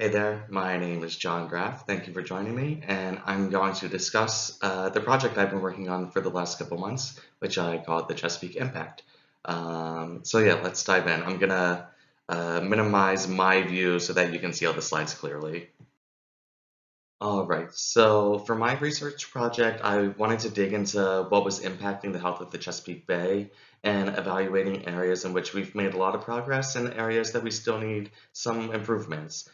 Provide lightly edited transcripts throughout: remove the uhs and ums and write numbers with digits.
Hey there, my name is John Graff. Thank you for joining me, and I'm going to discuss the project I've been working on for the last couple months, which I call the Chesapeake Impact. So let's dive in. I'm gonna minimize my view so that you can see all the slides clearly. All right, so for my research project, I wanted to dig into what was impacting the health of the Chesapeake Bay and evaluating areas in which we've made a lot of progress and areas that we still need some improvements.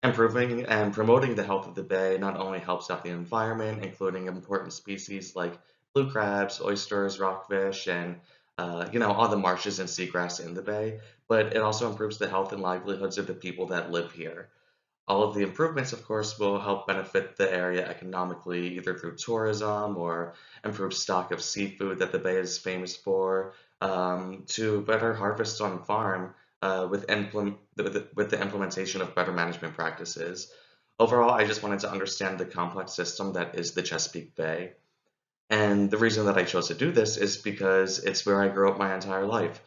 Improving and promoting the health of the bay not only helps out the environment, including important species like blue crabs, oysters, rockfish, and all the marshes and seagrass in the bay, but it also improves the health and livelihoods of the people that live here. All of the improvements, of course, will help benefit the area economically, either through tourism or improved stock of seafood that the bay is famous for, to better harvest on farm with the implementation of better management practices. Overall, I just wanted to understand the complex system that is the Chesapeake Bay. And the reason that I chose to do this is because it's where I grew up my entire life.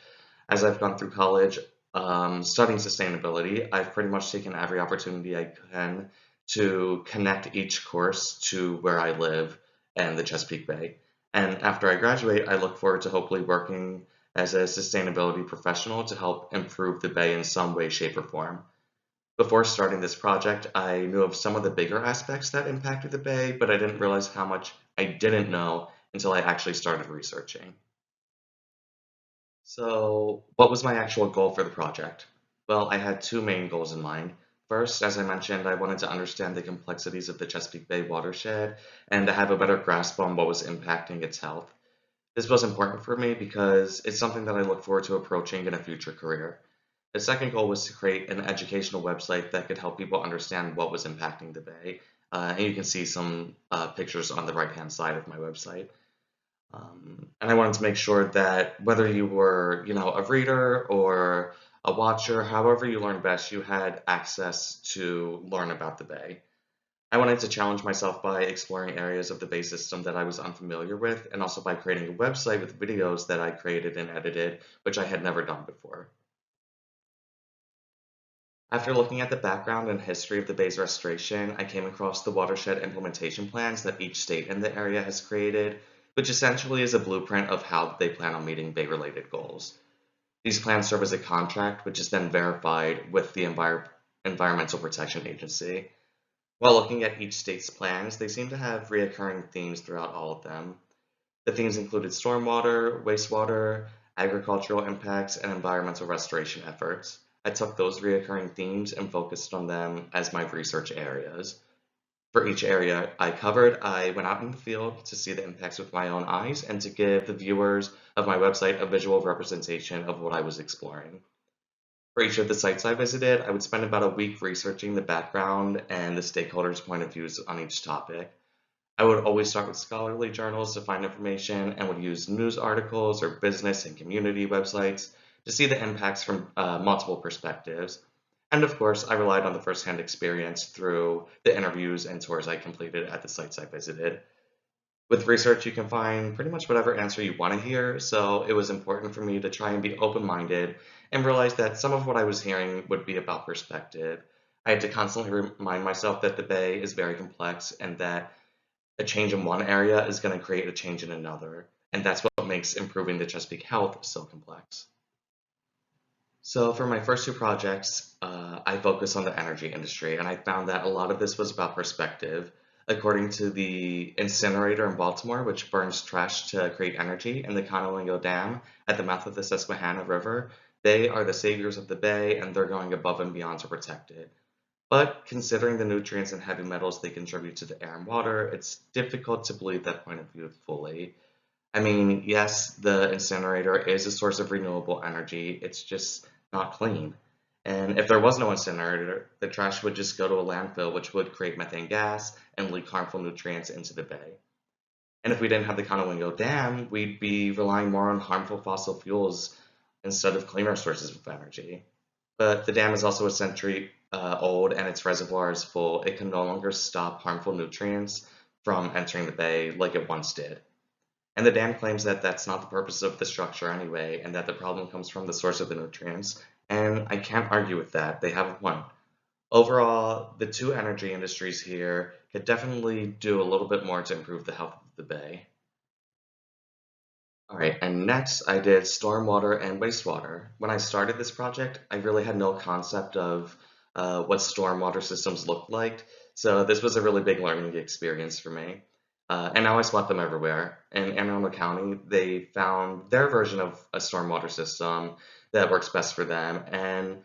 As I've gone through college studying sustainability, I've pretty much taken every opportunity I can to connect each course to where I live and the Chesapeake Bay. And after I graduate, I look forward to hopefully working as a sustainability professional to help improve the Bay in some way, shape, or form. Before starting this project, I knew of some of the bigger aspects that impacted the Bay, but I didn't realize how much I didn't know until I actually started researching. So, what was my actual goal for the project? Well, I had two main goals in mind. First, as I mentioned, I wanted to understand the complexities of the Chesapeake Bay watershed and to have a better grasp on what was impacting its health. This was important for me because it's something that I look forward to approaching in a future career. The second goal was to create an educational website that could help people understand what was impacting the Bay. And you can see some pictures on the right-hand side of my website. And I wanted to make sure that whether you were, a reader or a watcher, however you learn best, you had access to learn about the Bay. I wanted to challenge myself by exploring areas of the Bay system that I was unfamiliar with, and also by creating a website with videos that I created and edited, which I had never done before. After looking at the background and history of the Bay's restoration, I came across the watershed implementation plans that each state in the area has created, which essentially is a blueprint of how they plan on meeting Bay-related goals. These plans serve as a contract, which is then verified with the Environmental Protection Agency. While looking at each state's plans, they seem to have reoccurring themes throughout all of them. The themes included stormwater, wastewater, agricultural impacts, and environmental restoration efforts. I took those reoccurring themes and focused on them as my research areas. For each area I covered, I went out in the field to see the impacts with my own eyes and to give the viewers of my website a visual representation of what I was exploring. For each of the sites I visited, I would spend about a week researching the background and the stakeholders' point of views on each topic. I would always start with scholarly journals to find information and would use news articles or business and community websites to see the impacts from multiple perspectives. And of course, I relied on the firsthand experience through the interviews and tours I completed at the sites I visited. With research, you can find pretty much whatever answer you want to hear, so it was important for me to try and be open-minded and realize that some of what I was hearing would be about perspective. I had to constantly remind myself that the Bay is very complex and that a change in one area is going to create a change in another, and that's what makes improving the Chesapeake health so complex. So for my first two projects, I focused on the energy industry, and I found that a lot of this was about perspective. According to the incinerator in Baltimore, which burns trash to create energy, and the Conowingo Dam at the mouth of the Susquehanna River, they are the saviors of the bay, and they're going above and beyond to protect it. But considering the nutrients and heavy metals they contribute to the air and water, it's difficult to believe that point of view fully. I mean, yes, the incinerator is a source of renewable energy, it's just not clean. And if there was no incinerator, the trash would just go to a landfill, which would create methane gas and leak harmful nutrients into the bay. And if we didn't have the Conowingo Dam, we'd be relying more on harmful fossil fuels instead of cleaner sources of energy. But the dam is also a century old and its reservoir is full. It can no longer stop harmful nutrients from entering the bay like it once did. And the dam claims that that's not the purpose of the structure anyway, and that the problem comes from the source of the nutrients. And I can't argue with that. They have a point. Overall, the two energy industries here could definitely do a little bit more to improve the health of the bay. All right, and next I did stormwater and wastewater. When I started this project, I really had no concept of what stormwater systems looked like, so this was a really big learning experience for me. And now I spot them everywhere. In Anne Arundel County, they found their version of a stormwater system that works best for them, and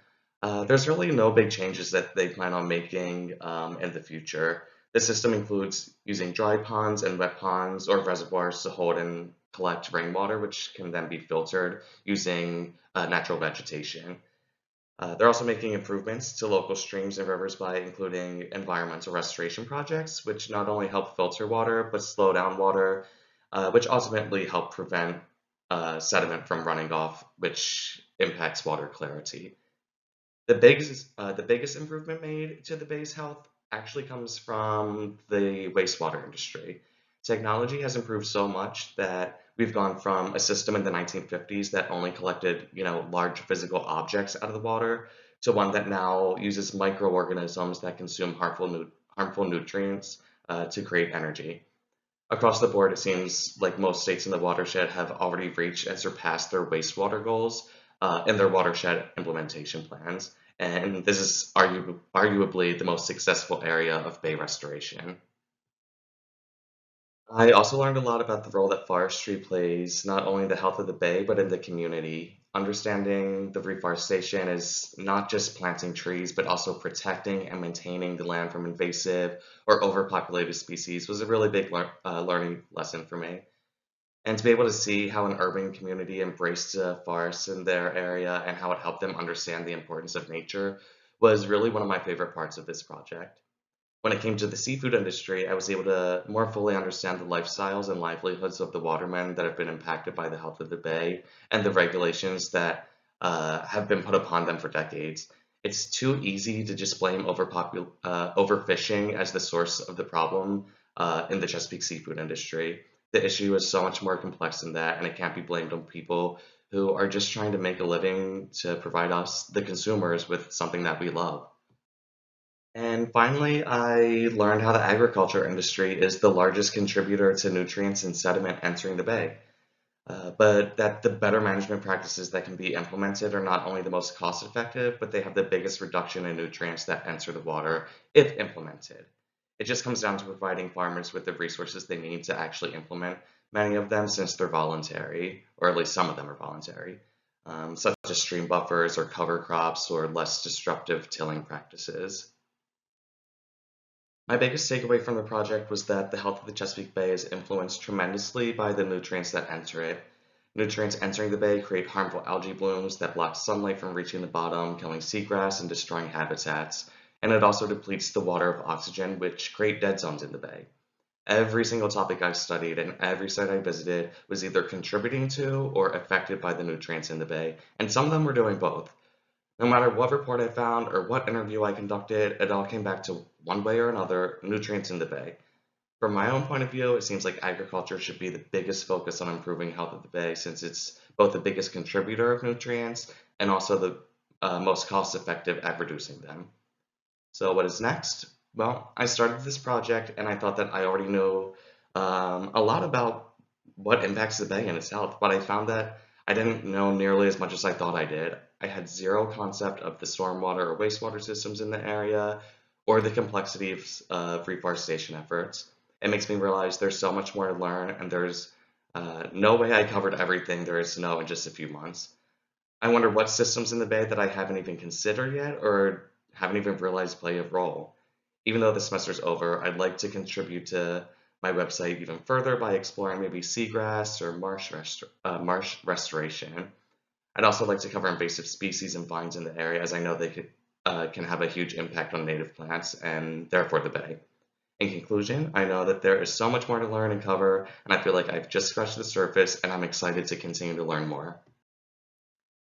there's really no big changes that they plan on making in the future. The system includes using dry ponds and wet ponds or reservoirs to hold and collect rainwater, which can then be filtered using natural vegetation. They're also making improvements to local streams and rivers by including environmental restoration projects, which not only help filter water, but slow down water, which ultimately help prevent sediment from running off, which impacts water clarity. The biggest improvement made to the bay's health actually comes from the wastewater industry. Technology has improved so much that we've gone from a system in the 1950s that only collected, large physical objects out of the water to one that now uses microorganisms that consume harmful nutrients to create energy. Across the board, it seems like most states in the watershed have already reached and surpassed their wastewater goals in their watershed implementation plans. And this is arguably the most successful area of bay restoration. I also learned a lot about the role that forestry plays, not only in the health of the bay, but in the community. Understanding the reforestation is not just planting trees, but also protecting and maintaining the land from invasive or overpopulated species was a really big learning lesson for me. And to be able to see how an urban community embraced forests in their area and how it helped them understand the importance of nature was really one of my favorite parts of this project. When it came to the seafood industry, I was able to more fully understand the lifestyles and livelihoods of the watermen that have been impacted by the health of the bay and the regulations that have been put upon them for decades. It's too easy to just blame overfishing as the source of the problem in the Chesapeake seafood industry. The issue is so much more complex than that, and it can't be blamed on people who are just trying to make a living to provide us, the consumers, with something that we love. And finally, I learned how the agriculture industry is the largest contributor to nutrients and sediment entering the bay, but that the better management practices that can be implemented are not only the most cost effective, but they have the biggest reduction in nutrients that enter the water if implemented. It just comes down to providing farmers with the resources they need to actually implement many of them since they're voluntary, or at least some of them are voluntary, such as stream buffers or cover crops or less disruptive tilling practices. My biggest takeaway from the project was that the health of the Chesapeake Bay is influenced tremendously by the nutrients that enter it. Nutrients entering the bay create harmful algae blooms that block sunlight from reaching the bottom, killing seagrass and destroying habitats. And it also depletes the water of oxygen, which create dead zones in the bay. Every single topic I studied and every site I visited was either contributing to or affected by the nutrients in the bay, and some of them were doing both. No matter what report I found or what interview I conducted, it all came back to one way or another nutrients in the bay. From my own point of view, it seems like agriculture should be the biggest focus on improving health of the bay since it's both the biggest contributor of nutrients and also the most cost effective at reducing them. So, what is next? Well, I started this project and I thought that I already knew a lot about what impacts the bay and its health, but I found that I didn't know nearly as much as I thought I did. I had zero concept of the stormwater or wastewater systems in the area or the complexity of reforestation efforts. It makes me realize there's so much more to learn, and there's no way I covered everything there is to know in just a few months. I wonder what systems in the bay that I haven't even considered yet or haven't even realized play a role. Even though the semester's over, I'd like to contribute to my website even further by exploring maybe seagrass or marsh restoration. I'd also like to cover invasive species and vines in the area as I know can have a huge impact on native plants and therefore the bay. In conclusion, I know that there is so much more to learn and cover, and I feel like I've just scratched the surface and I'm excited to continue to learn more.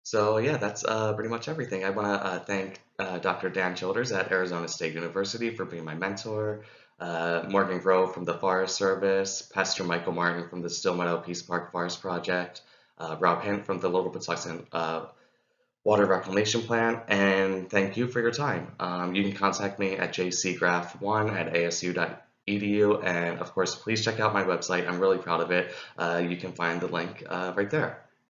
So yeah, that's pretty much everything. I want to thank Dr. Dan Childers at Arizona State University for being my mentor, Morgan Grove from the Forest Service, Pastor Michael Martin from the Still Meadow Peace Park Forest Project, Rob Hint from the Little Patuxent water reclamation plan, and thank you for your time. You can contact me at jcgraph1@asu.edu, and of course, please check out my website. I'm really proud of it. You can find the link right there.